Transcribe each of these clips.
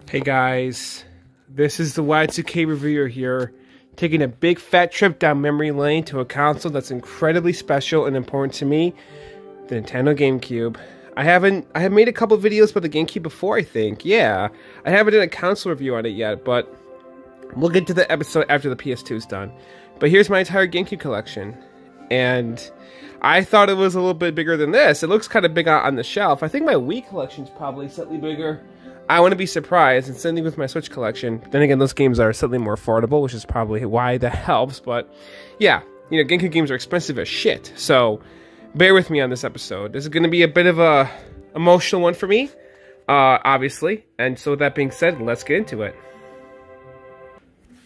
Hey guys, this is the Y2K reviewer here, taking a big fat trip down memory lane to a console that's incredibly special and important to me, the Nintendo GameCube. I have made a couple videos about the GameCube before, I think. Yeah, I haven't done a console review on it yet, but we'll get to the episode after the PS2 is done. But here's my entire GameCube collection, and I thought it was a little bit bigger than this. It looks kind of big on the shelf. I think my Wii collection's probably slightly bigger. I want to be surprised, and certainly with my Switch collection. Then again, those games are slightly more affordable, which is probably why that helps. But yeah, you know, GameCube games are expensive as shit. So bear with me on this episode. This is going to be a bit of a emotional one for me, obviously. And so with that being said, let's get into it.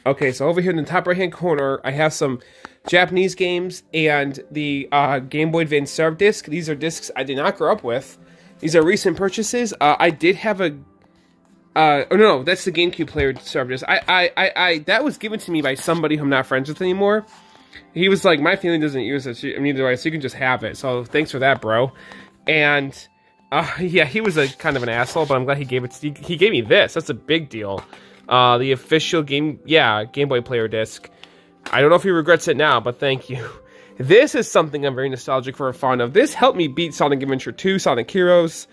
Okay, so over here in the top right-hand corner, I have some Japanese games and the Game Boy Advance Serve disc. These are discs I did not grow up with. These are recent purchases. I did have a oh no, that's the GameCube player service. That was given to me by somebody who I'm not friends with anymore. He was like, my family doesn't use it, neither do I, so you can just have it. So thanks for that, bro. And yeah, he was a kind of an asshole, but I'm glad he gave it. He gave me this. That's a big deal. The official Game Boy player disc. I don't know if he regrets it now, but thank you. This is something I'm very nostalgic for and fond of. This helped me beat Sonic Adventure 2, Sonic Heroes,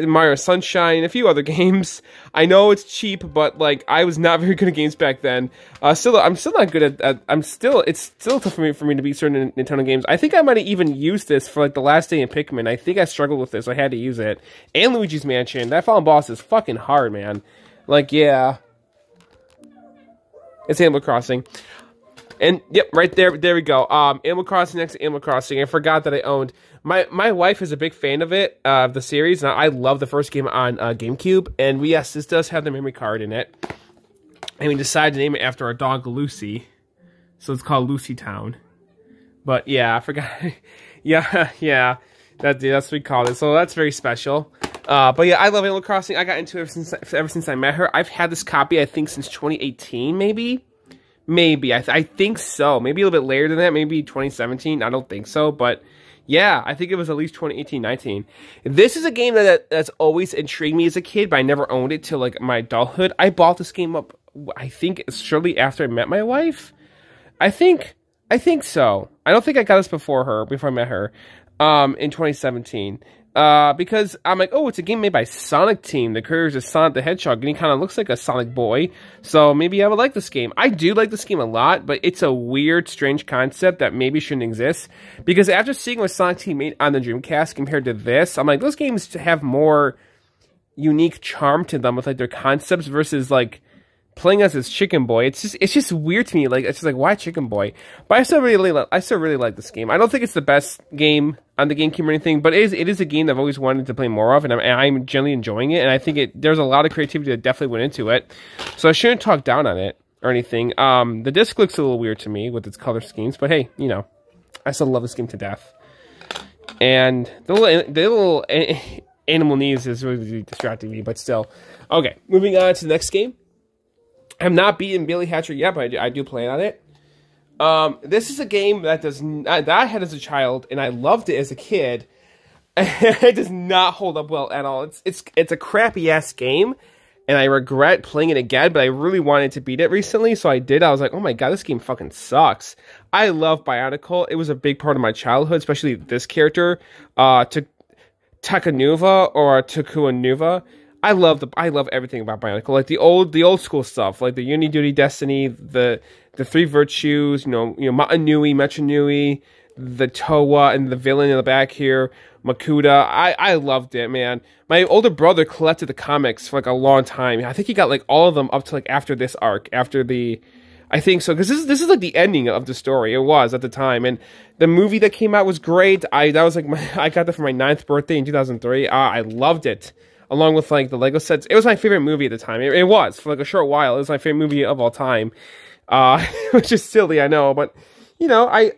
Mario Sunshine, a few other games. I know it's cheap, but like I was not very good at games back then. I'm still not good at. It's still tough for me to beat certain Nintendo games. I think I might have even used this for like the last day in Pikmin. I think I struggled with this. I had to use it. And Luigi's Mansion. That final boss is fucking hard, man. Like yeah, it's Animal Crossing. And yep, right there we go. Animal Crossing next to Animal Crossing. I forgot that I owned. My wife is a big fan of it, of the series, and I love the first game on GameCube. And yes, this does have the memory card in it. And we decided to name it after our dog Lucy, so it's called Lucy Town. But yeah, I forgot. yeah, that's what we called it. So that's very special. But yeah, I love Animal Crossing. I got into it ever since I met her. I've had this copy, I think, since 2018, maybe. Maybe. I think so. Maybe a little bit later than that. Maybe 2017. I don't think so. But yeah, I think it was at least 2018-19. This is a game that's always intrigued me as a kid, but I never owned it till like my adulthood. I bought this game up, I think, shortly after I met my wife. I think so. I don't think I got this before I met her, in 2017. Because I'm like, oh, it's a game made by Sonic Team. The creators of Sonic the Hedgehog, and he kind of looks like a Sonic boy. So maybe I would like this game. I do like this game a lot, but it's a weird, strange concept that maybe shouldn't exist. Because after seeing what Sonic Team made on the Dreamcast compared to this, I'm like, those games have more unique charm to them with like their concepts versus like playing as this Chicken Boy. It's just weird to me. Like it's just like, why Chicken Boy? But I still really like this game. I don't think it's the best game on the GameCube or anything, but it is a game that I've always wanted to play more of, and I'm generally enjoying it. And I think there's a lot of creativity that definitely went into it. So I shouldn't talk down on it or anything. The disc looks a little weird to me with its color schemes, but hey, you know, I still love this game to death. And the little animal knees is really distracting me, but still. Okay, moving on to the next game. I'm not beating Billy Hatcher yet, but I do plan on it. This is a game that I had as a child, and I loved it as a kid. It does not hold up well at all. It's a crappy ass game, and I regret playing it again. But I really wanted to beat it recently, so I did. I was like, oh my god, this game fucking sucks. I love Bionicle. It was a big part of my childhood, especially this character, Takanuva or Takuanuva. I love everything about Bionicle, like the old school stuff, like the Uni Duty Destiny, the three virtues, you know Matanui, Metronui, the Towa, and the villain in the back here, Makuta. I loved it, man. My older brother collected the comics for like a long time. I think he got like all of them up to like after this arc, I think so, because this is like the ending of the story. It was at the time, and the movie that came out was great. I got that for my 9th birthday in 2003. I loved it. Along with like the Lego sets, it was my favorite movie at the time. It was for like a short while. It was my favorite movie of all time, which is silly, I know, but you know, I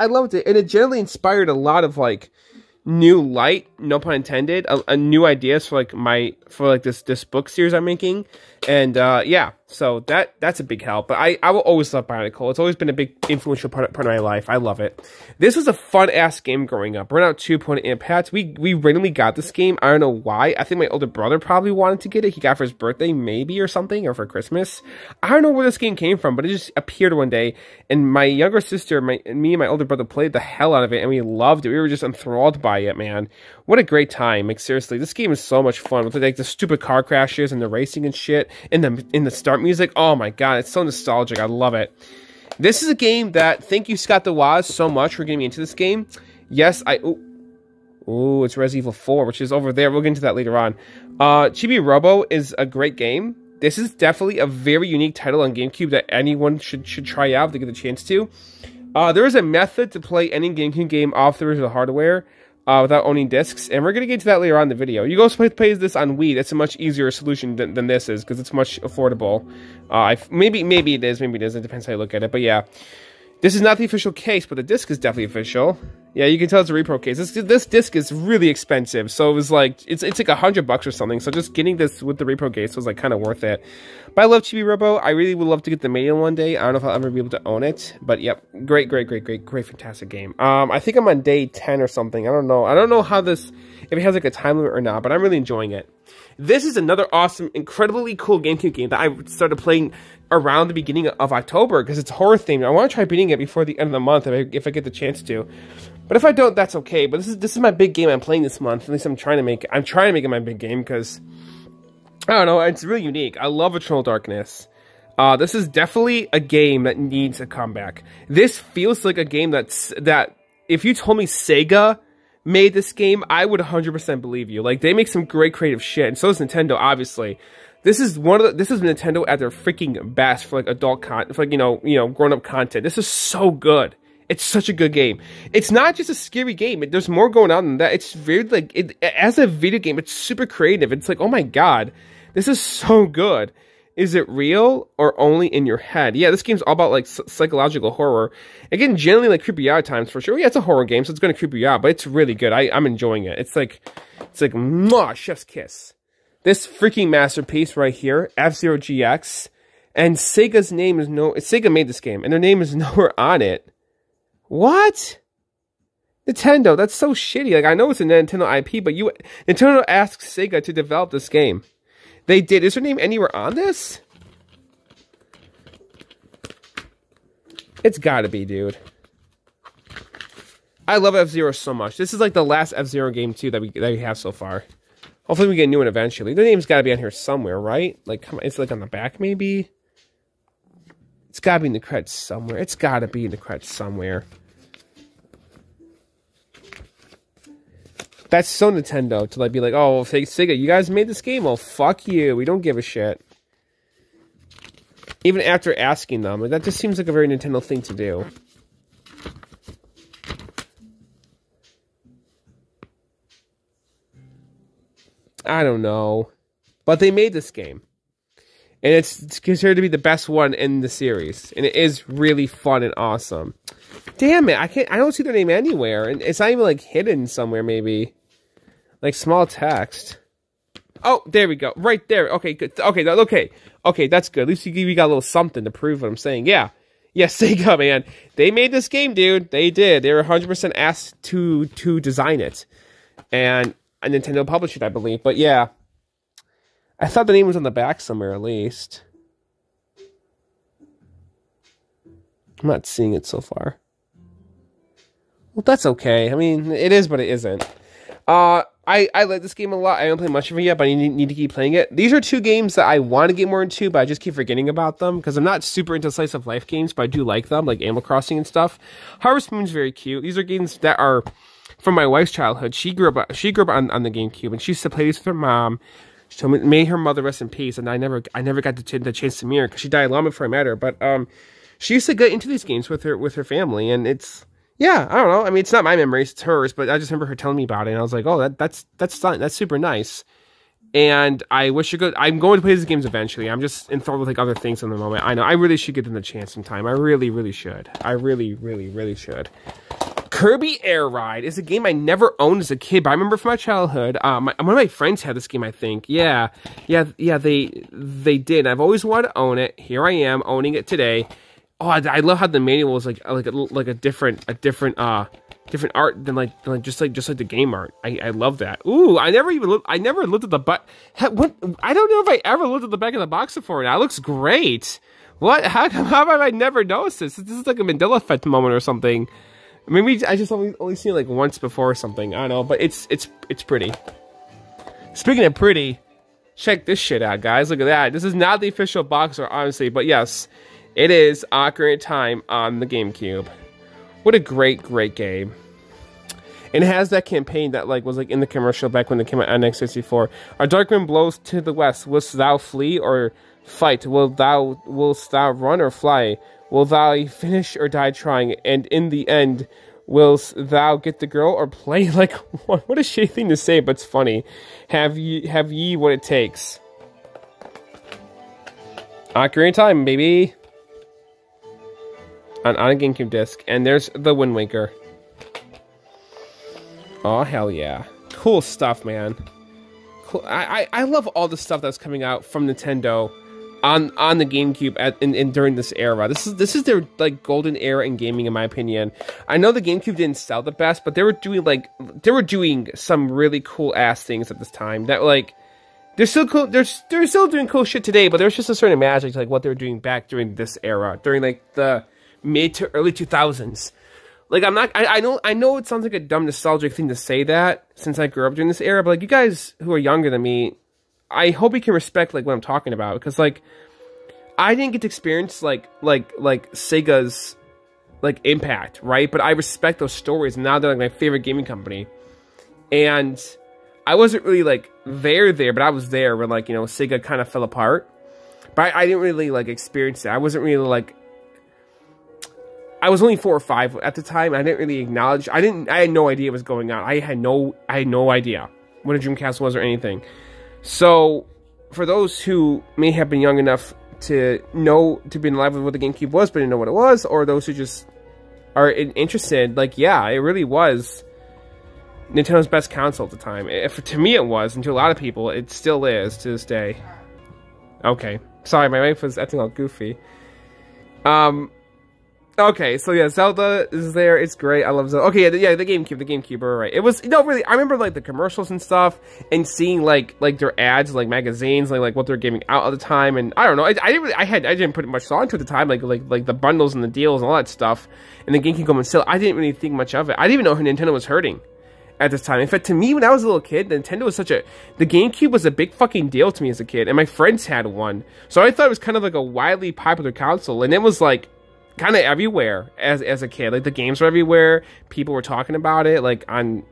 loved it, and it generally inspired a lot of like new light, no pun intended, a new ideas for like this book series I'm making. And yeah, so that's a big help. But I will always love Bionicle. It's always been a big influential part of my life. I love it. This was a fun ass game growing up. Burnout 2 Point Impact. We randomly got this game. I don't know why. I think my older brother probably wanted to get it. He got it for his birthday, maybe, or something, or for Christmas. I don't know where this game came from, but it just appeared one day. And my younger sister, me and my older brother played the hell out of it, and we loved it. We were just enthralled by it, man. What a great time. Like, seriously, this game is so much fun with like the stupid car crashes and the racing and shit. In the start music, oh my god, it's so nostalgic. I love it. This is a game that, thank you Scott DeWaz so much for getting me into this game. Yes, oh, it's Resident Evil 4, which is over there. We'll get into that later on. Chibi Robo is a great game. This is definitely a very unique title on GameCube that anyone should try out if they get the chance to. There is a method to play any GameCube game off the original hardware without owning discs, and we're going to get to that later on in the video. You go play this on Wii. That's a much easier solution than this is, because it's much affordable. Maybe it is, maybe it isn't. It depends how you look at it, but yeah. This is not the official case, but the disc is definitely official. Yeah, you can tell it's a repro case. This disc is really expensive, so it was like it's like $100 or something. So just getting this with the repro case was like kind of worth it. But I love Chibi Robo. I really would love to get the manual one day. I don't know if I'll ever be able to own it, but yep, great, fantastic game. I think I'm on day 10 or something. I don't know how this, if it has like a time limit or not, but I'm really enjoying it. This is another awesome, incredibly cool GameCube game that I started playing around the beginning of October because it's horror themed. I want to try beating it before the end of the month if I get the chance to. But if I don't, that's okay. But this is my big game I'm playing this month. At least I'm trying to make it my big game because I don't know, it's really unique. I love Eternal Darkness. This is definitely a game that needs a comeback. This feels like a game that if you told me Sega made this game, I would 100% believe you. Like, they make some great creative shit, and so does Nintendo, obviously. This is Nintendo at their freaking best for like adult content, for like, you know, grown-up content. This is so good. It's such a good game. It's not just a scary game. There's more going on than that. It's very like as a video game, it's super creative. It's like, oh my god, this is so good. Is it real or only in your head? Yeah, this game's all about like psychological horror. Again, generally like creepy out at times for sure. Yeah, it's a horror game, so it's gonna creep you out, but it's really good. I'm enjoying it. It's like mwah, chef's kiss. This freaking masterpiece right here, F-Zero GX, and Sega's name is Sega made this game, and their name is nowhere on it. What? Nintendo, that's so shitty. Like, I know it's a Nintendo IP, but Nintendo asked Sega to develop this game. They did. Is their name anywhere on this? It's gotta be, dude. I love F-Zero so much. This is like the last F-Zero game, too, that we have so far. Hopefully we get a new one eventually. Their name's gotta be on here somewhere, right? Like, come on, it's like on the back, maybe? It's gotta be in the credits somewhere. It's gotta be in the credits somewhere. That's so Nintendo to like be like, oh, Sega, you guys made this game? Well, fuck you. We don't give a shit. Even after asking them, that just seems like a very Nintendo thing to do. I don't know. But they made this game. And it's considered to be the best one in the series. And it is really fun and awesome. Damn it, I don't see their name anywhere. And it's not even like hidden somewhere, maybe. Like small text. Oh, there we go. Right there. Okay, good. Okay, that's good. At least we got a little something to prove what I'm saying. Yeah. Yeah, Sega, man. They made this game, dude. They did. They were 100% asked to design it. And Nintendo published it, I believe. But yeah. I thought the name was on the back somewhere, at least. I'm not seeing it so far. Well, that's okay. I mean, it is, but it isn't. I like this game a lot. I haven't played much of it yet, but I need to keep playing it. These are two games that I want to get more into, but I just keep forgetting about them, because I'm not super into slice of life games, but I do like them, like Animal Crossing and stuff. Harvest Moon's very cute. These are games that are from my wife's childhood. She grew up on the GameCube, and she used to play these with her mom. So may her mother rest in peace, and I never got the chance to meet her, because she died long before I met her, but she used to get into these games with her family, and it's, yeah, I don't know. I mean, it's not my memories, it's hers, but I just remember her telling me about it, and I was like, oh, that's fun. That's super nice. And I wish you could. I'm going to play these games eventually. I'm just enthralled with like other things in the moment. I know I really should give them a chance sometime. I really should. I really should. Kirby Air Ride is a game I never owned as a kid, but I remember from my childhood. One of my friends had this game, I think. Yeah, they did. I've always wanted to own it. Here I am owning it today. Oh, I love how the manual is like a different art than just like the game art. I love that. Ooh, I never looked at the butt. What? I don't know if I ever looked at the back of the box before. Now it looks great. What? How have I never noticed this? This is like a Mandela effect moment or something. Maybe I just only seen it like once before or something. I don't know, but it's pretty. Speaking of pretty, check this shit out, guys. Look at that. This is not the official box art, honestly, but yes, it is Ocarina of Time on the GameCube. What a great game. And it has that campaign that was in the commercial back when it came out on X64. Our dark wind blows to the west. Wilt thou flee or fight? Wilt thou run or fly? Will thou finish or die trying? And in the end, wilt thou get the girl or play? Like, what a shitty thing to say, but it's funny. Have ye what it takes? Ocarina of Time, baby. On a GameCube disc. And there's the Wind Waker. Oh, hell yeah. Cool stuff, man. Cool. I love all the stuff that's coming out from Nintendo on the GameCube and during this era. This is their golden era in gaming, in my opinion. I know the GameCube didn't sell the best, but they were doing some really cool ass things at this time. That they're still cool. They're still doing cool shit today, but there's just a certain magic to what they were doing back during this era, during the mid to early 2000s. I know it sounds like a dumb nostalgic thing to say that since I grew up during this era, but you guys who are younger than me, I hope you can respect what I'm talking about, because I didn't get to experience Sega's impact, right? But I respect those stories, and now they're my favorite gaming company. And I wasn't really there, but I was there when Sega kind of fell apart. But I didn't really experience it. I wasn't really I was only 4 or 5 at the time. I didn't really acknowledge. I had no idea what was going on. I had no idea what a Dreamcast was or anything. So, for those who may have been young enough to be in live with what the GameCube was, but didn't know what it was, or those who just are interested, yeah, it really was Nintendo's best console at the time. To me, it was, and to a lot of people, it still is to this day. Okay, sorry, my wife was acting all goofy. Okay, so yeah, Zelda is there. It's great. I love Zelda. Okay, yeah, the GameCube. Right. It was really. I remember the commercials and stuff, and seeing their ads, magazines, what they're giving out at the time. And I don't know. I didn't put much thought into it at the time, like the bundles and the deals and all that stuff. And the GameCube going sale, I didn't really think much of it. I didn't even know who Nintendo was hurting at this time. In fact, to me, when I was a little kid, Nintendo was the GameCube was a big fucking deal to me as a kid, and my friends had one, so I thought it was kind of a widely popular console, and it was kind of everywhere as a kid. The games were everywhere. People were talking about it, in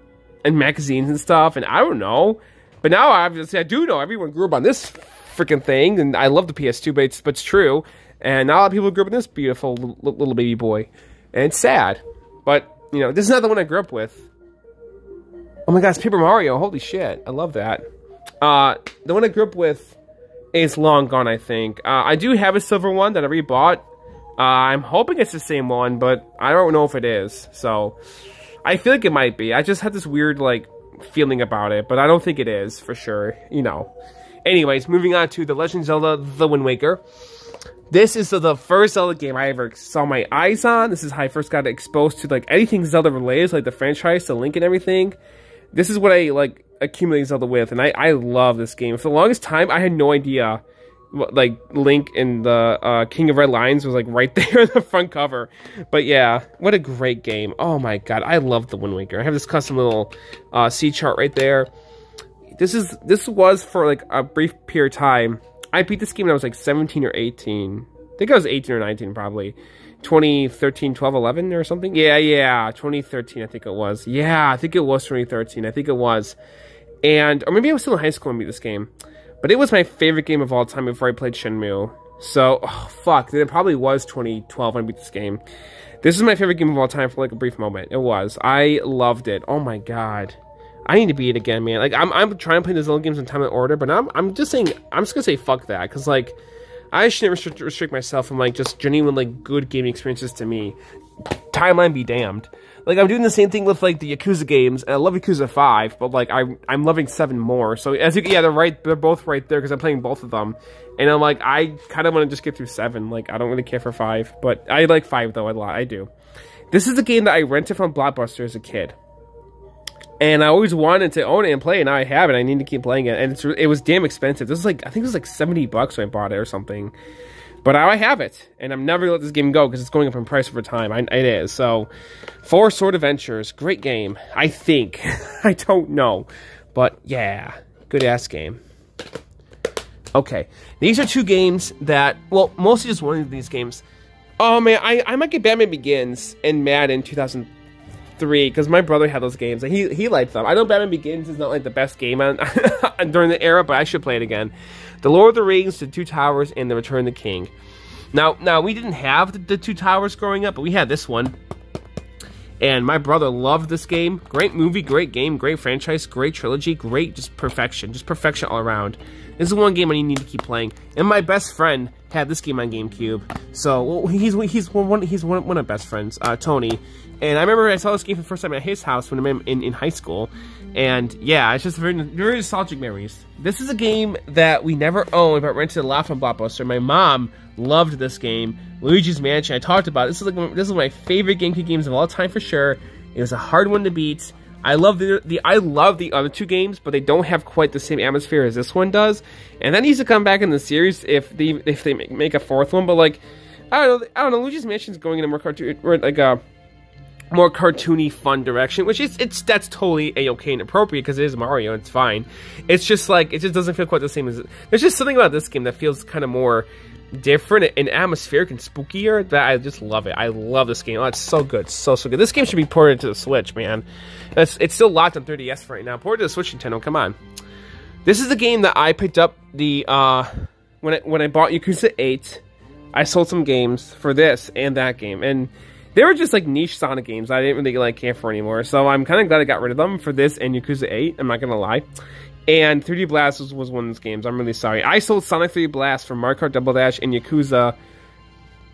magazines and stuff. And I don't know, but now obviously I do know. Everyone grew up on this freaking thing, and I love the PS2, but it's true. And not a lot of people grew up with this beautiful little baby boy, and it's sad. But this is not the one I grew up with. Oh my gosh, Paper Mario! Holy shit, I love that. The one I grew up with is long gone, I think. I do have a silver one that I rebought. I'm hoping it's the same one, but I don't know if it is. So, I feel like it might be. I just had this weird, feeling about it, but I don't think it is, for sure. Anyways, moving on to The Legend of Zelda: The Wind Waker. This is the first Zelda game I ever saw my eyes on. This is how I first got exposed to, anything Zelda related, the franchise, the Link and everything. This is what I, accumulated Zelda with, and I love this game. For the longest time, I had no idea Link in the King of Red Lions was right there on the front cover. But yeah, what a great game. Oh my god, I love the Wind Waker. I have this custom little C chart right there. This was for a brief period of time. I beat this game when I was 17 or 18. I think I was 18 or 19 probably. 2013, 12, 11 or something. Yeah, 2013 I think it was. Yeah, I think it was 2013. I think it was. Or maybe I was still in high school when I beat this game. But it was my favorite game of all time before I played Shenmue. So, fuck, it probably was 2012 when I beat this game. This is my favorite game of all time for a brief moment. It was. I loved it. Oh my god. I need to beat it again, man. I'm trying to play the Zelda games in time and order, but I'm just saying, I'm just gonna say fuck that, because I shouldn't restrict myself from just genuine good gaming experiences to me. Timeline be damned. like, I'm doing the same thing with, like, the Yakuza games, and I love Yakuza 5, but, like, I'm loving 7 more. So, as you can, yeah, they're both right there, because I'm playing both of them. And I'm like, I kind of want to just get through 7. Like, I don't really care for 5, but I like 5, though, a lot. I do. This is the game that I rented from Blockbuster as a kid. And I always wanted to own it and play it, and now I have it. I need to keep playing it, and it was damn expensive. This is like, I think it was like $70 when I bought it or something. But now I have it, and I'm never going to let this game go because it's going up in price over time. It is. So, 4 Sword Adventures. Great game. I think. I don't know. But, yeah. Good-ass game. Okay. These are 2 games that... Well, mostly just one of these games. Oh, man. I might get Batman Begins and Madden 2003 because my brother had those games, and he liked them. I know Batman Begins is not, like, the best game on during the era, but I should play it again. The Lord of the Rings, The Two Towers, and The Return of the King. Now we didn't have the Two Towers growing up, but we had this one. And my brother loved this game. Great movie, great game, great franchise, great trilogy, great just perfection all around. This is one game I need to keep playing. And my best friend had this game on GameCube. So well, he's one of best friends, Tony. And I remember I saw this game for the first time at his house when I'm in high school. And yeah, it's just very nostalgic memories. This is a game that we never owned, but rented a lot from Blockbuster. My mom loved this game, Luigi's Mansion. I talked about it. This is one of my favorite GameCube games of all time for sure. It was a hard one to beat. I love the other 2 games, but they don't have quite the same atmosphere as this one does. And that needs to come back in the series if they make a 4th one. But like, I don't know. Luigi's Mansion is going in a more cartoon, like a more cartoony, fun direction, which that's totally a-okay and appropriate because it is Mario. It's fine. It's just like it just doesn't feel quite the same as. There's just something about this game that feels kind of more different and atmospheric and spookier that I just love it. I love this game. Oh, it's so good, so good. This game should be ported to the Switch, man. It's still locked on 3DS for right now. Ported to the Switch, Nintendo. Come on. This is the game that I picked up when I bought Yakuza 8. I sold some games for this and that game, and they were just like niche Sonic games I didn't really like care for anymore. So I'm kind of glad I got rid of them for this and Yakuza 8. I'm not gonna lie. And 3D Blast was one of those games. I'm really sorry. I sold Sonic 3D Blast for Mario Kart Double Dash and Yakuza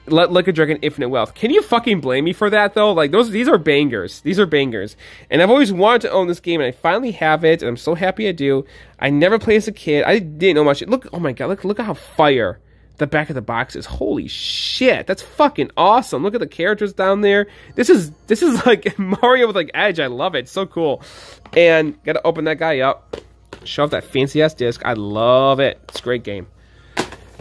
Like a Dragon Infinite Wealth. Can you fucking blame me for that, though? Like, these are bangers. These are bangers. And I've always wanted to own this game, and I finally have it, and I'm so happy I do. I never played as a kid. I didn't know much. Look, oh my god, look at how fire the back of the box is. Holy shit, that's fucking awesome. Look at the characters down there. This is like Mario with, like, edge. I love it. It's so cool. And gotta open that guy up. Shove that fancy-ass disc. I love it. It's a great game.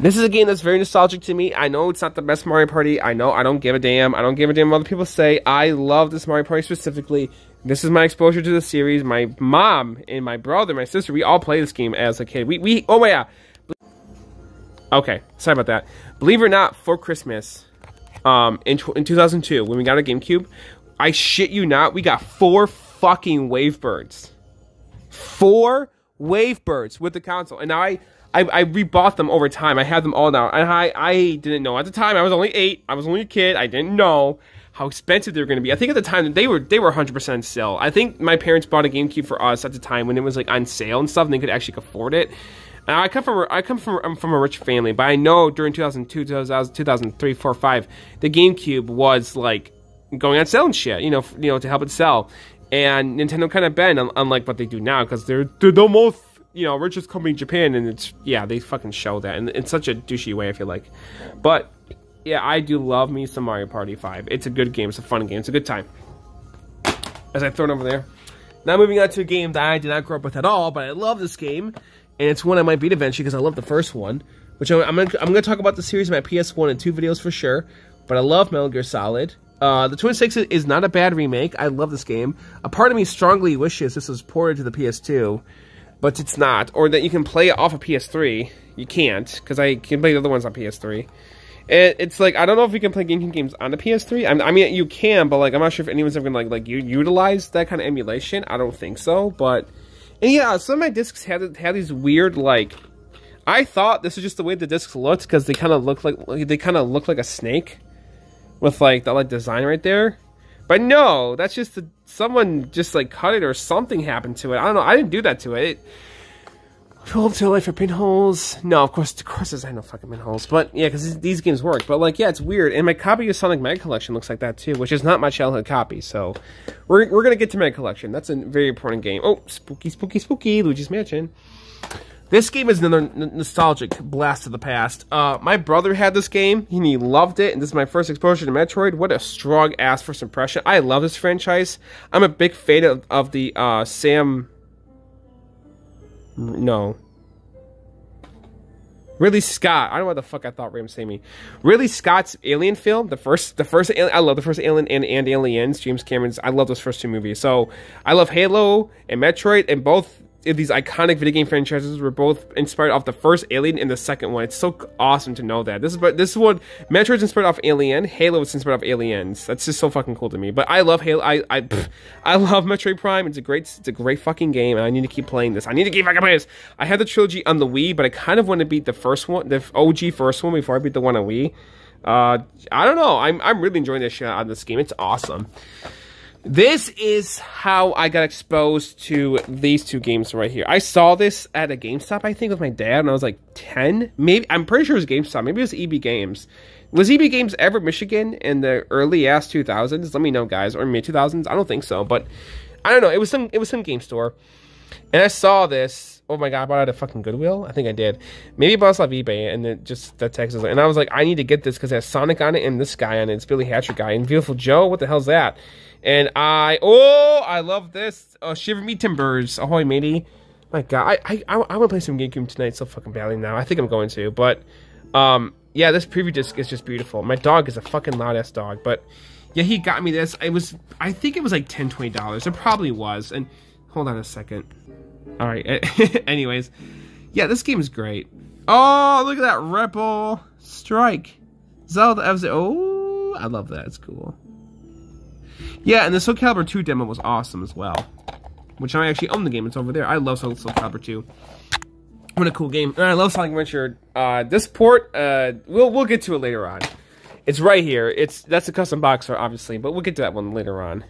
This is a game that's very nostalgic to me. I know it's not the best Mario Party. I know I don't give a damn. I don't give a damn what other people say. I love this Mario Party specifically. This is my exposure to the series. My mom and my brother, my sister, we all play this game as a kid. Oh yeah. Okay, sorry about that. Believe it or not, for Christmas, in 2002, when we got a GameCube, I shit you not, we got 4 fucking Wavebirds. 4 Wavebirds with the console. And now I rebought them over time. I have them all now. And I didn't know. At the time, I was only 8. I was only a kid. I didn't know how expensive they were going to be. I think at the time, they were 100% sale. I think my parents bought a GameCube for us at the time when it was like on sale and stuff, and they could actually afford it. And I'm from a rich family, but I know during 2002, 2003, 4, 5, the GameCube was like going on sale and shit, you know, to help it sell. And Nintendo kind of bent, unlike what they do now, because they're the most, you know, richest company in Japan, and it's, yeah, they fucking show that, and in such a douchey way, I feel like. But, yeah, I do love me some Mario Party 5. It's a good game, it's a fun game, it's a good time. As I throw it over there. Now moving on to a game that I did not grow up with at all, but I love this game, and it's one I might beat eventually, because I love the first one, which I'm gonna talk about the series in my PS1 and 2 videos for sure, but I love Metal Gear Solid. The Twin Snakes is not a bad remake. I love this game. A part of me strongly wishes this was ported to the PS2, but it's not. Or that you can play it off of PS3. You can't, because I can play the other ones on PS3. And it's like, I don't know if you can play GameCube games on the PS3. I mean, you can, but like, I'm not sure if anyone's ever gonna like utilize that kind of emulation. I don't think so. But, and yeah, some of my discs had these weird, like, I thought this was just the way the discs looked, because they kind of look like a snake. With like the design right there, but no, that's just someone just like cut it or something happened to it. I don't know. I didn't do that to it. Pull to life for pinholes. No, of course there's no fucking pinholes. But yeah, because these games work. But like, yeah, it's weird. And my copy of Sonic Mega Collection looks like that too, which is not my childhood copy. So we're gonna get to Mega Collection. That's a very important game. Oh, spooky, spooky, spooky! Luigi's Mansion. This game is another nostalgic blast of the past. My brother had this game, and he loved it, and this is my first exposure to Metroid. What a strong-ass first impression. I love this franchise. I'm a big fan of the Sam... No. Ridley Scott. I don't know what the fuck I thought Ram saying me. Ridley Scott's Alien film, the first Alien, I love the first Alien and Aliens. James Cameron's, I love those first two movies. So I love Halo and Metroid, and both of these iconic video game franchises were both inspired off the first Alien and the second one. It's so awesome to know that. This is what Metroid's inspired off Alien. Halo is inspired off Aliens. That's just so fucking cool to me. But I love Halo. I love Metroid Prime. It's a great fucking game, and I need to keep playing this. I need to keep fucking playing this. I had the trilogy on the Wii, but I kind of want to beat the first one, the OG first one, before I beat the one on Wii. I don't know. I'm really enjoying this shit out of this game. It's awesome. This is how I got exposed to these two games right here. I saw this at a GameStop, I think, with my dad, and I was like 10. Maybe, I'm pretty sure it was GameStop. Maybe it was EB Games. Was EB Games ever Michigan in the early-ass 2000s? Let me know, guys. Or mid-2000s? I don't think so, but I don't know. It was some game store. And I saw this. Oh my god, I bought it at a fucking Goodwill? I think I did. Maybe I bought it off eBay, and then just the text was like, and I was like, I need to get this because it has Sonic on it and this guy on it. It's Billy Hatcher guy. And Beautiful Joe, what the hell's that? And I love this. Oh, Shiver Me Timbers. Ahoy, matey. My god, I want to play some GameCube tonight so fucking badly now. I think I'm going to, but, yeah, this preview disc is just beautiful. My dog is a fucking loud-ass dog, but, yeah, he got me this. I think it was like $10, $20. It probably was, and, hold on a second. Alright, anyways, yeah, this game is great. Oh, look at that Rebel Strike. Zelda, oh, I love that. It's cool. Yeah, and the Soul Calibur 2 demo was awesome as well. Which I actually own the game. It's over there. I love Soul Calibur 2. What a cool game. And I love Sonic Adventure. This port, we'll get to it later on. It's right here. That's a custom box art, obviously, but we'll get to that one later on.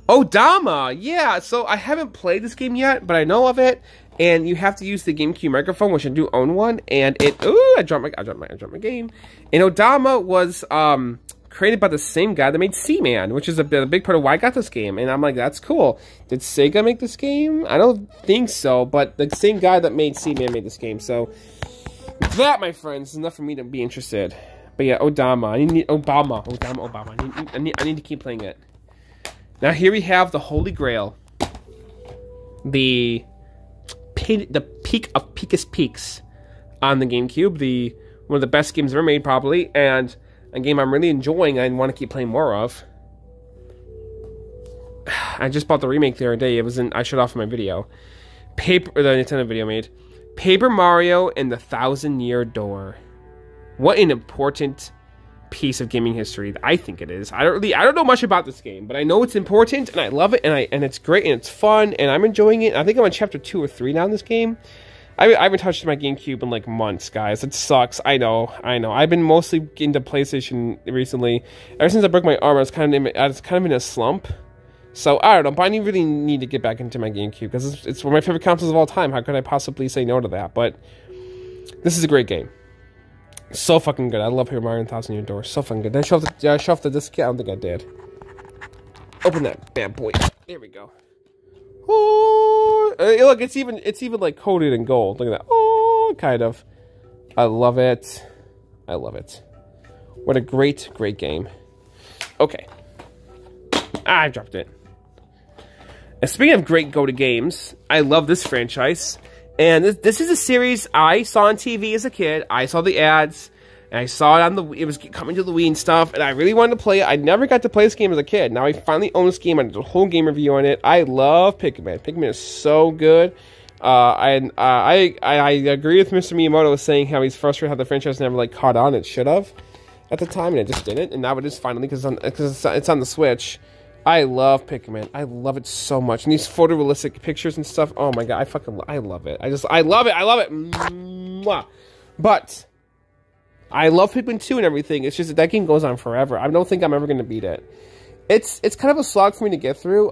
Odama! Yeah, so I haven't played this game yet, but I know of it. And you have to use the GameCube microphone, which I do own one. And I dropped my game. And Odama was, created by the same guy that made Seaman, which is a big part of why I got this game. And I'm like, that's cool. Did Sega make this game? I don't think so, but the same guy that made Seaman made this game. So that, my friends, is enough for me to be interested. But yeah, Odama. I need Obama. I need to keep playing it. Now here we have the Holy Grail. The peak of peakest peaks on the GameCube. One of the best games ever made, probably. And a game I'm really enjoying and want to keep playing more of. I just bought the remake the other day. I shut off my video. The Nintendo video made. Paper Mario and the Thousand-Year Door. What an important piece of gaming history. I think it is. I don't know much about this game, but I know it's important and I love it and it's great and it's fun and I'm enjoying it. I think I'm on chapter 2 or 3 now in this game. I haven't touched my GameCube in like months, guys. It sucks. I know. I've been mostly into PlayStation recently. Ever since I broke my arm, I was kind of in a slump. So I don't know, but I really need to get back into my GameCube because it's one of my favorite consoles of all time. How could I possibly say no to that? But this is a great game. So fucking good. I love Paper Mario and Thousand Year Door. So fucking good. Did I show off the disc? I don't think I did. Open that bad boy. There we go. Oh, look, it's even like coated in gold. Look at that. Oh, kind of. I love it. I love it. What a great game. Okay. I dropped it. And speaking of great go-to games, I love this franchise. And this is a series I saw on TV as a kid. I saw the ads. And I saw it it was coming to the Wii and stuff, and I really wanted to play it. I never got to play this game as a kid. Now I finally own this game. I did a whole game review on it. I love Pikmin. Pikmin is so good. I agree with Mr. Miyamoto saying how he's frustrated how the franchise never like caught on. It should have at the time, and it just didn't. And now it is finally because it's on the Switch. I love Pikmin. I love it so much. And these photorealistic pictures and stuff. Oh my god, I love it. I love it. I love it. Mwah. But I love Pikmin 2 and everything. It's just that game goes on forever. I don't think I'm ever going to beat it. It's kind of a slog for me to get through.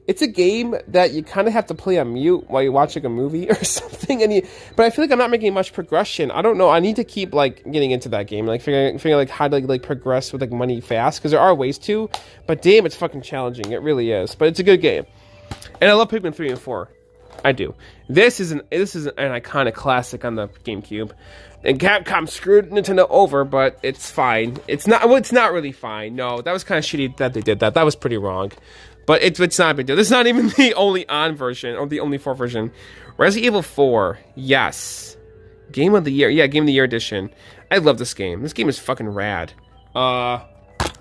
it's a game that you kind of have to play on mute while you're watching a movie or something. But I feel like I'm not making much progression. I don't know. I need to keep like getting into that game, like figuring like how to like progress with like money fast, because there are ways to. But damn, it's fucking challenging. It really is. But it's a good game, and I love Pikmin 3 and 4. I do. This is an iconic classic on the GameCube. And Capcom screwed Nintendo over, but it's fine. It's not really fine. No, that was kind of shitty that they did that. That was pretty wrong. But it's not a big deal. This is not even the only on version, or the only 4 version. Resident Evil 4, yes. Game of the Year. Yeah, Game of the Year edition. I love this game. This game is fucking rad.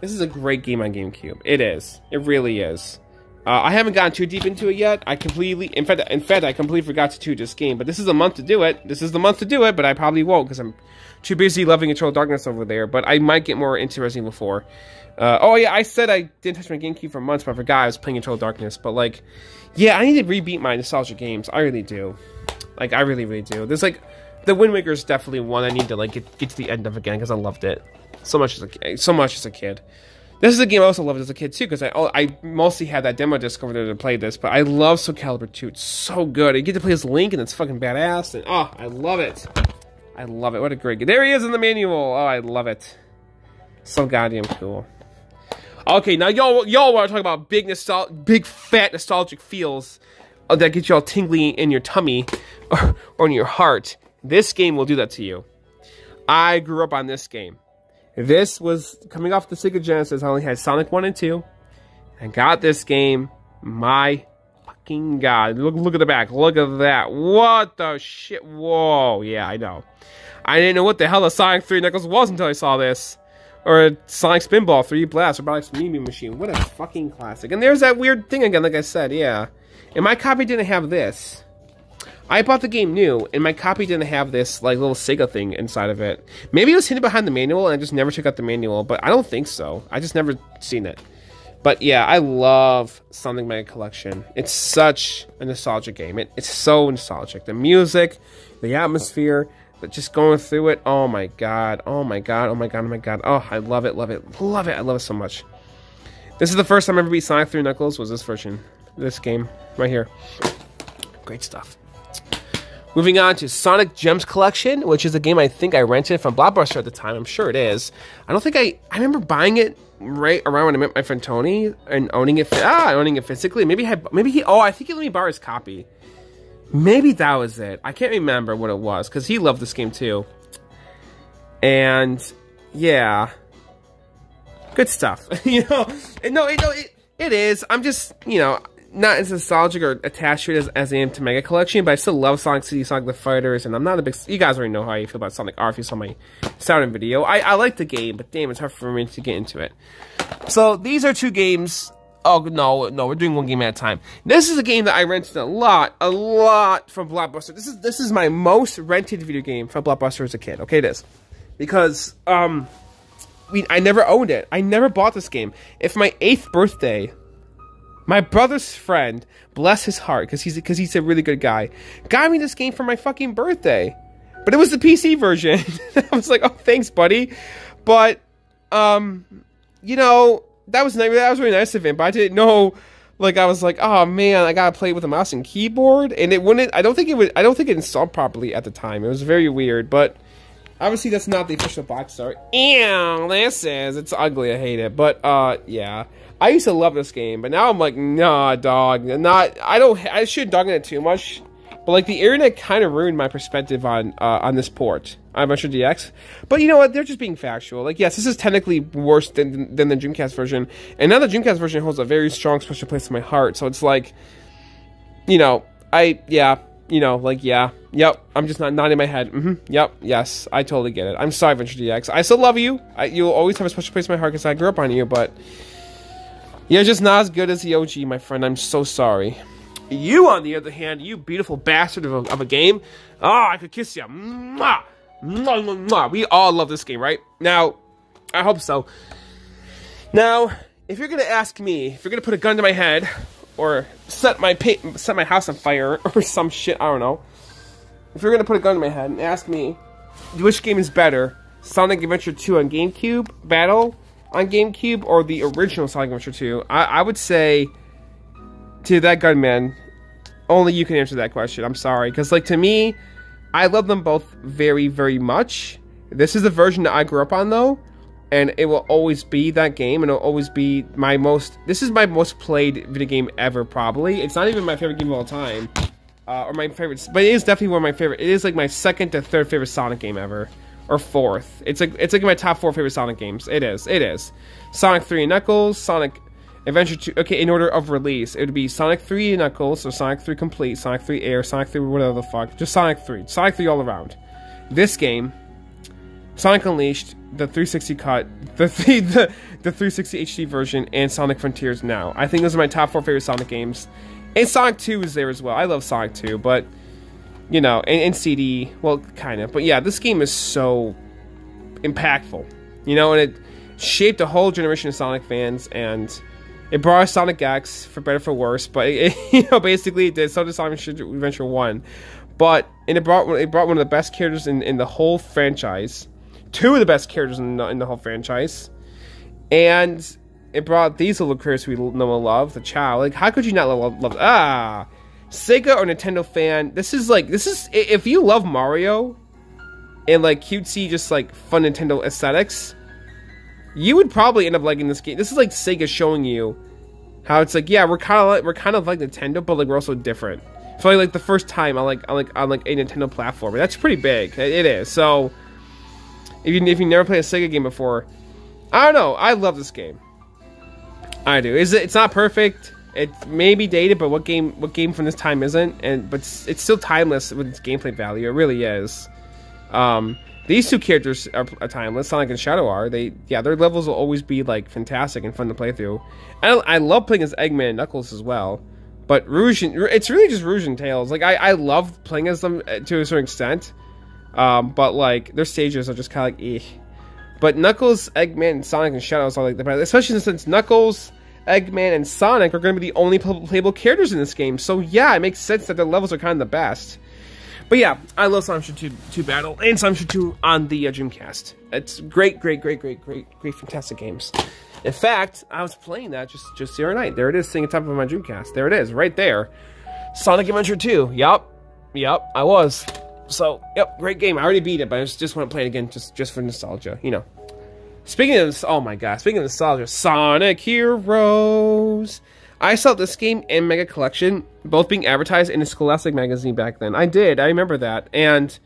This is a great game on GameCube. It is. It really is. I haven't gotten too deep into it yet. In fact, I completely forgot to do this game. But this is the month to do it. This is the month to do it, but I probably won't because I'm too busy loving Eternal Darkness over there. But I might get more into Resident Evil 4. Oh yeah, I said I didn't touch my GameCube for months, but I forgot I was playing Eternal Darkness. But like, yeah, I need to rebeat my nostalgia games. I really do. Like, I really, really do. There's like, the Wind Waker is definitely one I need to like get to the end of again because I loved it so much as a kid. This is a game I also loved as a kid too, because I mostly had that demo disc over there to play this. But I love Soul Calibur 2. It's so good. You get to play as Link, and it's fucking badass. And oh, I love it. I love it. What a great game. There he is in the manual. Oh, I love it. So goddamn cool. Okay, now y'all want to talk about big fat nostalgic feels that get you all tingly in your tummy or in your heart. This game will do that to you. I grew up on this game. This was coming off the Sega Genesis. I only had Sonic 1 and 2. I got this game. My fucking god. Look at the back. Look at that. What the shit? Whoa. Yeah, I know. I didn't know what the hell a Sonic 3 Knuckles was until I saw this. Or a Sonic Spinball 3D Blast. Or Robotics Meme Machine. What a fucking classic. And there's that weird thing again, like I said. Yeah. And my copy didn't have this. I bought the game new, and my copy didn't have this like little Sega thing inside of it. Maybe it was hidden behind the manual, and I just never took out the manual, but I don't think so. I just never seen it. But yeah, I love Sonic Mega Collection. It's such a nostalgic game. It's so nostalgic. The music, the atmosphere, but just going through it. Oh my god. Oh my god. Oh my god. Oh my god. Oh, I love it. Love it. Love it. I love it so much. This is the first time I ever beat Sonic 3 Knuckles. Was this version? This game right here. Great stuff. Moving on to Sonic Gems Collection, which is a game I think I rented from Blockbuster at the time. I'm sure it is. I don't think I remember buying it right around when I met my friend Tony and owning it physically. I think he let me borrow his copy. Maybe that was it. I can't remember what it was because he loved this game too. And yeah, good stuff. It is. I'm just, not as nostalgic or attached to it as I am to Mega Collection, but I still love Sonic City, Sonic the Fighters, and I'm not a big... You guys already know how I feel about Sonic R if you saw my Saturn video. I like the game, but damn, it's hard for me to get into it. So, these are 2 games... Oh, no, we're doing 1 game at a time. This is a game that I rented a lot from Blockbuster. This is my most rented video game from Blockbuster as a kid. Okay, it is. Because, I never owned it. I never bought this game. If my 8th birthday... My brother's friend, bless his heart, because he's a really good guy, got me this game for my fucking birthday. But it was the PC version. I was like, oh, thanks, buddy. But, that was really nice of him. But I didn't know, I was like, oh man, I gotta play it with a mouse and keyboard, and it wouldn't. I don't think it installed properly at the time. It was very weird, but. Obviously, that's not the official box art. Ew, it's ugly. I hate it. But, yeah. I used to love this game, but now I'm like, nah, dog. I shouldn't dog on it too much. But, the internet kind of ruined my perspective on this port. On Metro DX. But, you know what? They're just being factual. Yes, this is technically worse than the Dreamcast version. And now the Dreamcast version holds a very strong special place in my heart. So, it's yep, I'm just not in my head. Yep, yes, I totally get it. I'm sorry, Venture DX. I still love you. You'll always have a special place in my heart because I grew up on you, but you're just not as good as the OG, my friend. I'm so sorry. You, on the other hand, you beautiful bastard of a game. Oh, I could kiss you. Mwah! Mwah, mwah, mwah. We all love this game, right? Now, I hope so. Now, if you're going to ask me, if you're going to put a gun to my head... or set my house on fire, or some shit, I don't know. If you're gonna put a gun in my head and ask me, which game is better, Sonic Adventure 2 on GameCube, Battle on GameCube, or the original Sonic Adventure 2, I would say, Dude, that gunman. Only you can answer that question. I'm sorry. Because, like, to me, I love them both very, very much. This is the version that I grew up on, though. And it will always be that game. And it'll always be my most... This is my most played video game ever, probably. It's not even my favorite game of all time. Or my favorite... But it is definitely one of my favorite... It is, like, my second to third favorite Sonic game ever. Or fourth. It's like my top 4 favorite Sonic games. It is. It is. Sonic 3 and Knuckles, Sonic Adventure 2. Okay, in order of release, it would be Sonic 3 and Knuckles, so Sonic 3 Complete, Sonic 3 Air, Sonic 3 whatever the fuck. Just Sonic 3. Sonic 3 all around. This game, Sonic Unleashed, the 360 cut, the 360 HD version, and Sonic Frontiers now. I think those are my top 4 favorite Sonic games. And Sonic 2 is there as well. I love Sonic 2, but... You know, and CD, well, kind of. But yeah, this game is so impactful. You know, and it shaped a whole generation of Sonic fans, and it brought us Sonic X, for better or for worse. But, you know, basically it did. So did Sonic Adventure 1. But, and it brought one of the best characters in the whole franchise. 2 of the best characters in the whole franchise. And it brought these little characters we know and love, the Chow. Like, how could you not love Sega or Nintendo fan, this is if you love Mario and like cutesy, just like fun Nintendo aesthetics, you would probably end up liking this game. This is like Sega showing you how it's like, yeah, we're kind of like Nintendo, but like we're also different. For like the first time on like a Nintendo platform, and that's pretty big. It is. So if you never played a Sega game before, I don't know. I love this game. I do. It's not perfect. It may be dated, but what game from this time isn't? But it's still timeless with its gameplay value. It really is. These 2 characters are timeless. Sonic and Shadow are. Their levels will always be like fantastic and fun to play through. And I love playing as Eggman and Knuckles as well. But it's really just Rouge and Tails. Like I love playing as them to a certain extent. But like their stages are just kind of like But Knuckles, Eggman, and Sonic and Shadows are like the best, especially since Knuckles, Eggman, and Sonic are going to be the only playable characters in this game. So yeah, it makes sense that their levels are kind of the best. But yeah, I love Sonic 2 Battle and Sonic 2 on the Dreamcast. It's great, fantastic games. In fact, I was playing that just the other night. There it is, sitting on top of my Dreamcast. There it is, right there. Sonic Adventure 2. Yup, I was. So, yep, great game. I already beat it, but I just want to play it again just for nostalgia, you know. Speaking of, oh my god, speaking of nostalgia, Sonic Heroes. I saw this game and Mega Collection both being advertised in a Scholastic magazine back then. I remember that, and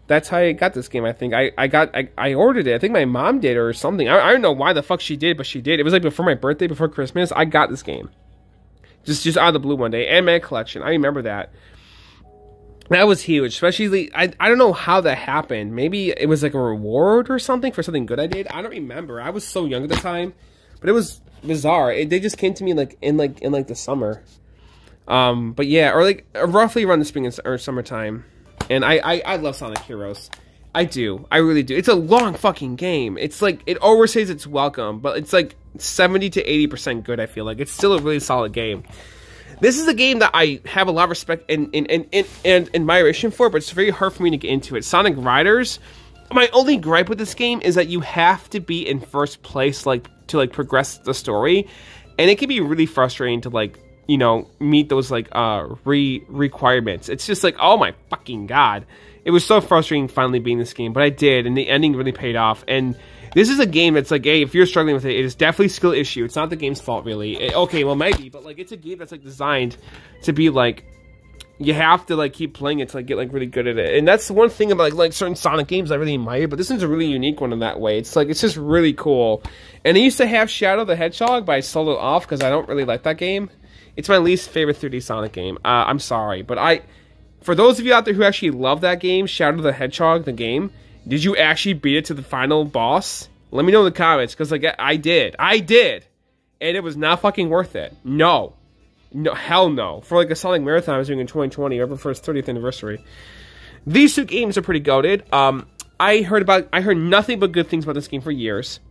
that's how I got this game. I think I ordered it. I think my mom did or something. I don't know why the fuck she did, but she did. It was like before my birthday, before Christmas. I got this game, just out of the blue one day, and Mega Collection. I remember that. That was huge, especially, I don't know how that happened. Maybe it was like a reward or something for something good I did. I don't remember. I was so young at the time, but it was bizarre. They just came to me like in the summer. But yeah, or like roughly around the spring or summertime. And I love Sonic Heroes. I do. I really do. It's a long fucking game. It's like, it overstays its welcome, but it's like 70 to 80% good, I feel like. It's still a really solid game. This is a game that I have a lot of respect and admiration for, but it's very hard for me to get into it. Sonic Riders, my only gripe with this game is that you have to be in first place to progress the story, and it can be really frustrating to meet those requirements. It's just like, oh my fucking god. It was so frustrating finally beating this game, but I did, and the ending really paid off. And this is a game that's like, hey, if you're struggling with it, it is definitely a skill issue. It's not the game's fault, really. Okay, well, maybe, but it's a game that's designed to be you have to keep playing it to get really good at it. And that's one thing about certain Sonic games I really admire, but this one's a really unique one in that way. It's it's just really cool. And I used to have Shadow the Hedgehog, but I sold it off because I don't really like that game. It's my least favorite 3D Sonic game. I'm sorry, but for those of you out there who actually love that game, Shadow the Hedgehog, the game, did you actually beat it to the final boss? Let me know in the comments, because I did, and it was not fucking worth it. No, hell no. For a Sonic Marathon I was doing in 2020, over for its 30th anniversary. These 2 games are pretty goated. I heard nothing but good things about this game for years,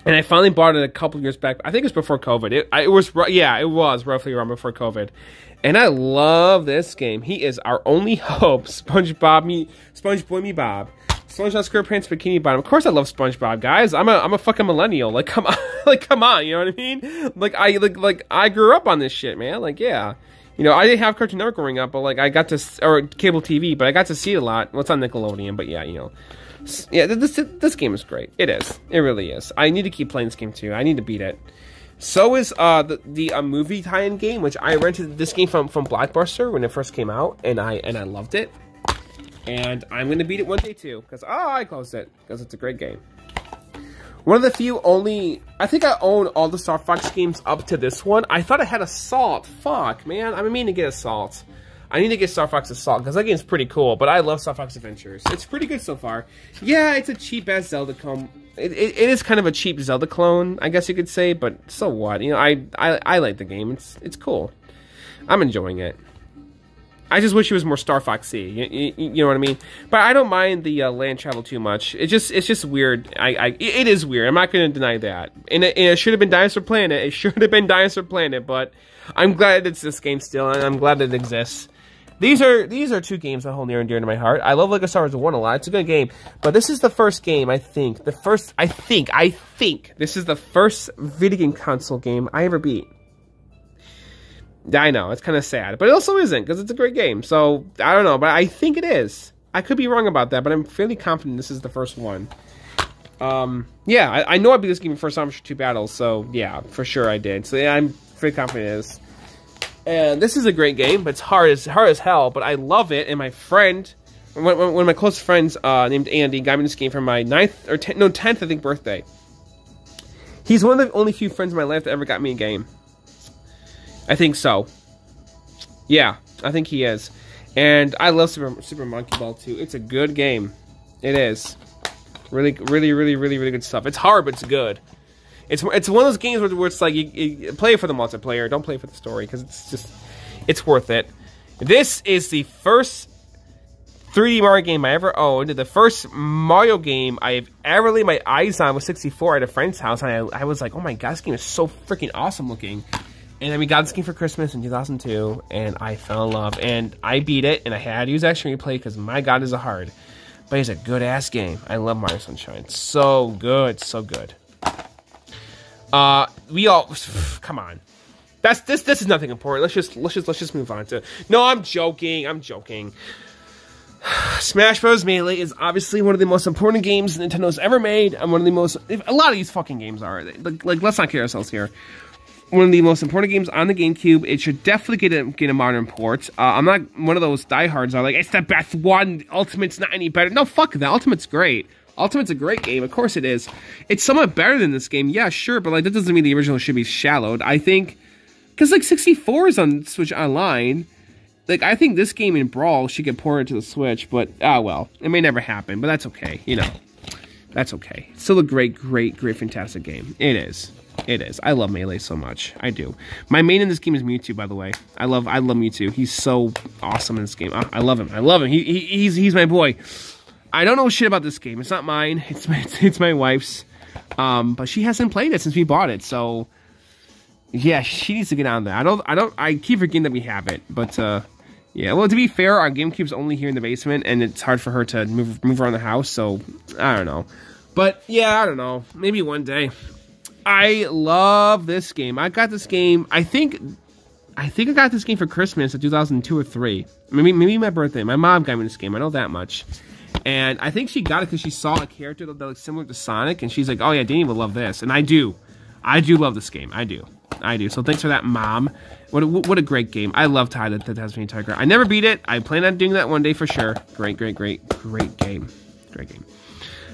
and I finally bought it a couple years back. I think it was before COVID. It was roughly around before COVID. And I love this game. He is our only hope, SpongeBoy me Bob. SpongeBob SquarePants Bikini Bottom. Of course, I love SpongeBob, guys. I'm a fucking millennial. Like, come on, like, come on. You know what I mean? Like I grew up on this shit, man. Like, yeah. You know, I didn't have Cartoon Network growing up, but like I got to, or cable TV, but I got to see it a lot. Well, it's on Nickelodeon, but yeah, you know, yeah. This game is great. It is. It really is. I need to keep playing this game too. I need to beat it. So is the movie tie-in game, which I rented this game from Blockbuster when it first came out, and I loved it. And I'm gonna beat it one day too, because I closed it because it's a great game. One of the few I think I own all the Star Fox games up to this one. I thought I had Assault. Fuck, man. I've been meaning to get Assault. I need to get Star Fox Assault, because that game's pretty cool, but I love Star Fox Adventures. It's pretty good so far. Yeah, it's a cheap-ass Zelda clone. It is kind of a cheap Zelda clone, I guess you could say, but so what? You know, I like the game. It's cool. I'm enjoying it. I just wish it was more Star Foxy. You know what I mean? But I don't mind the land travel too much. It's just weird. It is weird. I'm not going to deny that. And it should have been Dinosaur Planet. It should have been Dinosaur Planet. But I'm glad it's this game still, and I'm glad it exists. These are two games that hold near and dear to my heart. I love Lego Star Wars 1 a lot. It's a good game. But this is the first game, I think. I think this is the first video game console game I ever beat. I know, it's kind of sad, but it also isn't, because it's a great game. So, I don't know, but I think it is. I could be wrong about that, but I'm fairly confident this is the first one. Yeah, I know I beat this game first time for 2 battles, so yeah, for sure I did. So yeah, I'm pretty confident it is. And this is a great game, but it's hard as hell, but I love it, and my friend, one of my close friends named Andy got me this game for my 10th, I think, birthday. He's one of the only few friends in my life that ever got me a game. I think so. Yeah, I think he is. And I love Super Monkey Ball 2. It's a good game. It is. Really good stuff. It's hard, but it's good. It's one of those games where it's like, you play it for the multiplayer. Don't play it for the story, because it's worth it. This is the first 3D Mario game I ever owned. The first Mario game I've ever laid my eyes on was 64 at a friend's house. And I was like, oh my god, this game is so freaking awesome looking. And then we got this game for Christmas in 2002, and I fell in love. And I beat it, and I had to use Action Replay, because my god, is it hard. But it's a good-ass game. I love Mario Sunshine. So good, so good. We all... Come on. This is nothing important. Let's just move on to... No, I'm joking. Smash Bros. Melee is obviously one of the most important games Nintendo's ever made, and one of the most... A lot of these fucking games are. Like let's not kid ourselves here. One of the most important games on the GameCube. It should definitely get a modern port. I'm not one of those diehards that are like, it's the best one, Ultimate's not any better. No, fuck that. Ultimate's great. Ultimate's a great game. Of course it is. It's somewhat better than this game. Yeah, sure, but like that doesn't mean the original should be shallowed. I think, because like 64 is on Switch Online. Like, I think this game in Brawl should get ported to the Switch, but, well, it may never happen, but that's okay, you know. That's okay. It's still a great, fantastic game. It is. It is. I love Melee so much. I do. My main in this game is Mewtwo, by the way. I love Mewtwo. He's so awesome in this game. I love him. He's my boy. I don't know shit about this game. It's not mine. It's my wife's. But she hasn't played it since we bought it, so yeah, she needs to get on there. I keep forgetting that we have it, but yeah. Well, to be fair, our GameCube's only here in the basement, and it's hard for her to move around the house, so I don't know. But yeah, I don't know. Maybe one day. I love this game. I got this game. I think I got this game for Christmas in 2002 or 3. Maybe my birthday. My mom got me this game. I know that much. And I think she got it because she saw a character that looked similar to Sonic, and she's like, "Oh yeah, Danny will love this." And I do love this game. I do. So thanks for that, Mom. What a great game. I love Ty the Tasmanian Tiger. I never beat it. I plan on doing that one day for sure. Great game. Great game.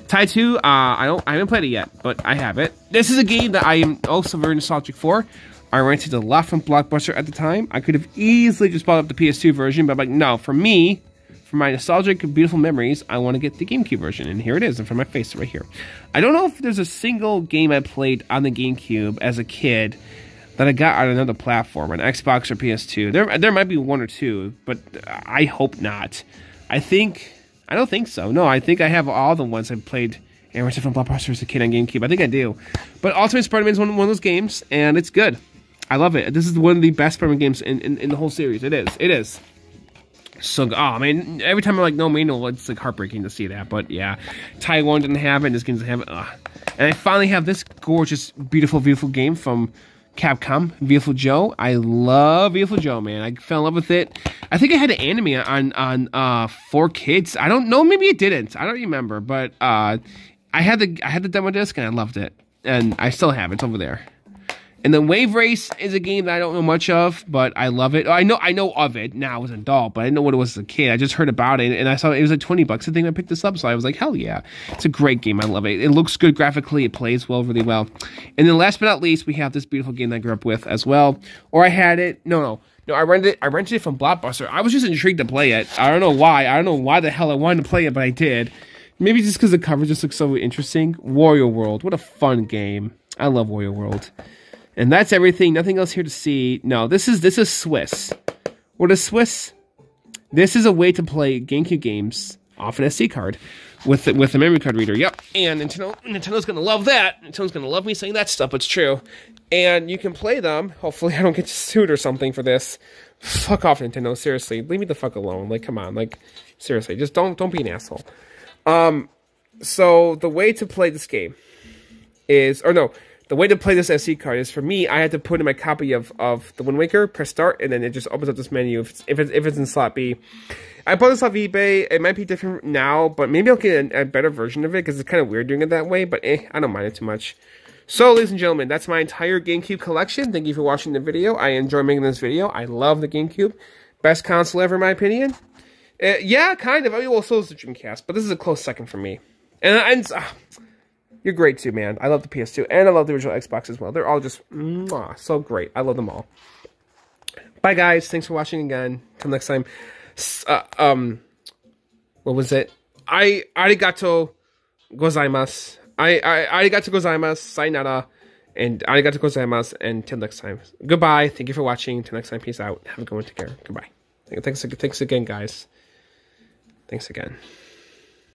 Ty 2, I haven't played it yet, but I have it. This is a game that I am also very nostalgic for. I rented a lot from Blockbuster at the time. I could have easily just bought up the PS2 version, but I'm like, no, for me, for my nostalgic, beautiful memories, I want to get the GameCube version, and here it is in front of my face right here. I don't know if there's a single game I played on the GameCube as a kid that I got on another platform, an Xbox or PS2. There might be one or two, but I hope not. I don't think so. No, I think I have all the ones I played and rented from Blockbuster as a kid on GameCube. I think I do. But Ultimate Spider-Man is one of those games, and it's good. I love it. This is one of the best Spider-Man games in the whole series. It is. So, oh man, every time I'm like, no manual, it's like heartbreaking to see that. But yeah, Taiwan didn't have it, and this game doesn't have it. Ugh. And I finally have this gorgeous, beautiful, beautiful game from Capcom, Beautiful Joe. I love Beautiful Joe, man. I fell in love with it. I think I had an anime on 4Kids. I don't know, maybe it didn't. I don't remember, but I had the demo disc and I loved it, and I still have it. It's over there. And then Wave Race is a game that I don't know much of, but I love it. I know of it now as an adult, but I didn't know what it was as a kid. I just heard about it, and I saw it was like $20. I think I picked this up, so I was like, hell yeah. It's a great game. I love it. It looks good graphically. It plays well, really well. And then last but not least, we have this beautiful game that I grew up with as well. Or I had it. No, I rented it from Blockbuster. I was just intrigued to play it. I don't know why. I don't know why the hell I wanted to play it, but I did. Maybe just because the cover just looks so interesting. Wario World. What a fun game. I love Wario World. And that's everything. Nothing else here to see. No, this is Swiss. What is Swiss? This is a way to play GameCube games off an SD card with a memory card reader. Yep. And Nintendo's gonna love that. Nintendo's gonna love me saying that stuff, but it's true. And you can play them. Hopefully I don't get sued or something for this. Fuck off, Nintendo. Seriously. Leave me the fuck alone. Like, come on. Like, seriously. Just don't be an asshole. So the way to play this game is, the way to play this SD card is, for me, I had to put in my copy of The Wind Waker, press start, and then it just opens up this menu if it's in slot B. I bought this off eBay. It might be different now, but maybe I'll get a better version of it, because it's kind of weird doing it that way, but I don't mind it too much. So, ladies and gentlemen, that's my entire GameCube collection. Thank you for watching the video. I enjoy making this video. I love the GameCube. Best console ever, in my opinion. Yeah, kind of. I mean, well, so is the Dreamcast, but this is a close second for me. And you're great too, man. I love the PS2, and I love the original Xbox as well. They're all just so great. I love them all. Bye, guys. Thanks for watching again. Till next time. What was it? Arigato gozaimasu. Arigato gozaimasu. Sayonara. And arigato gozaimasu. And till next time. Goodbye. Thank you for watching. Till next time. Peace out. Have a good one. Take care. Goodbye. Thanks again, guys. Thanks again.